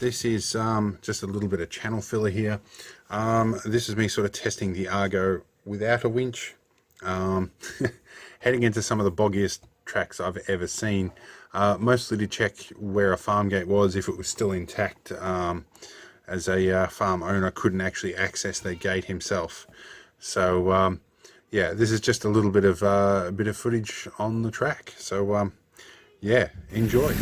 this is just a little bit of channel filler here. This is me sort of testing the Argo without a winch, heading into some of the boggiest tracks I've ever seen, mostly to check where a farm gate was, if it was still intact, as a farm owner couldn't actually access their gate himself. So yeah, this is just a little bit of footage on the track. So yeah, enjoy.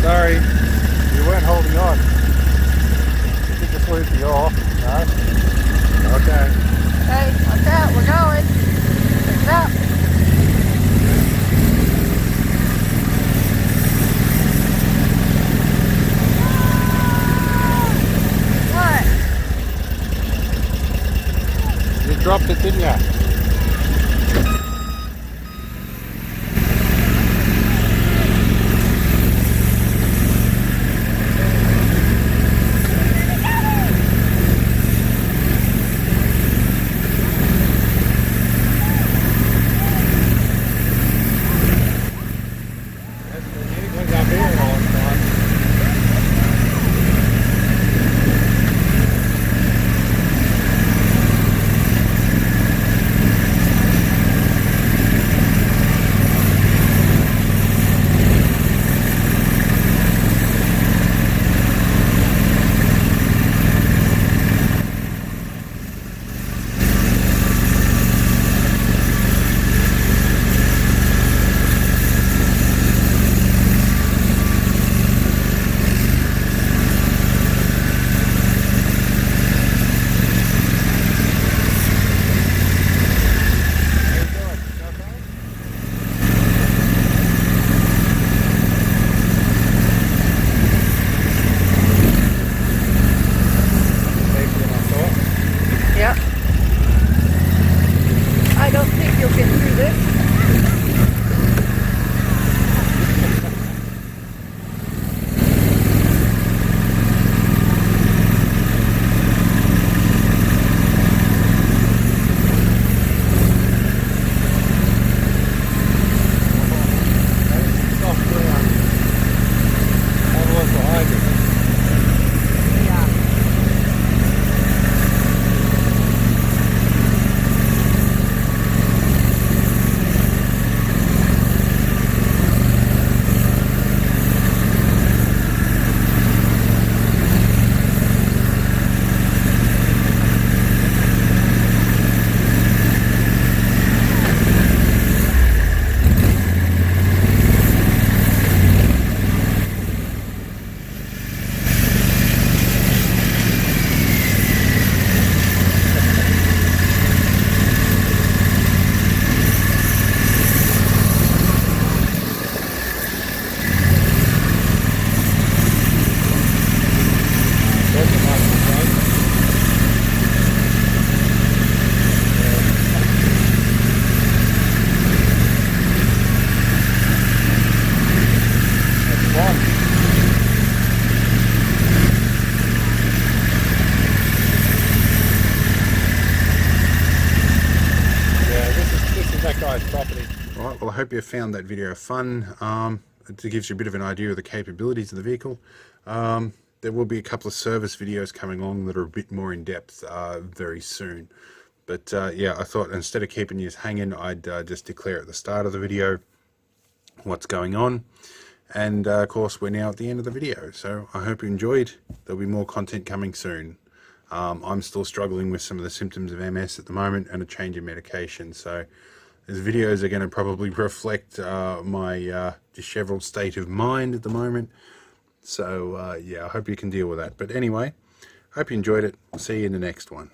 Sorry, you weren't holding on. Did you just lose the oar? No? Okay. Hey, watch out, we're going. Pick it up. What? You dropped it, didn't you? hope you found that video fun. It gives you a bit of an idea of the capabilities of the vehicle. There will be a couple of service videos coming along that are a bit more in depth very soon. But yeah, I thought instead of keeping you hanging, I'd just declare at the start of the video what's going on. And of course, we're now at the end of the video. So I hope you enjoyed. There'll be more content coming soon. I'm still struggling with some of the symptoms of MS at the moment and a change in medication. So these videos are going to probably reflect my disheveled state of mind at the moment. So yeah, I hope you can deal with that. But anyway, hope you enjoyed it. I'll see you in the next one.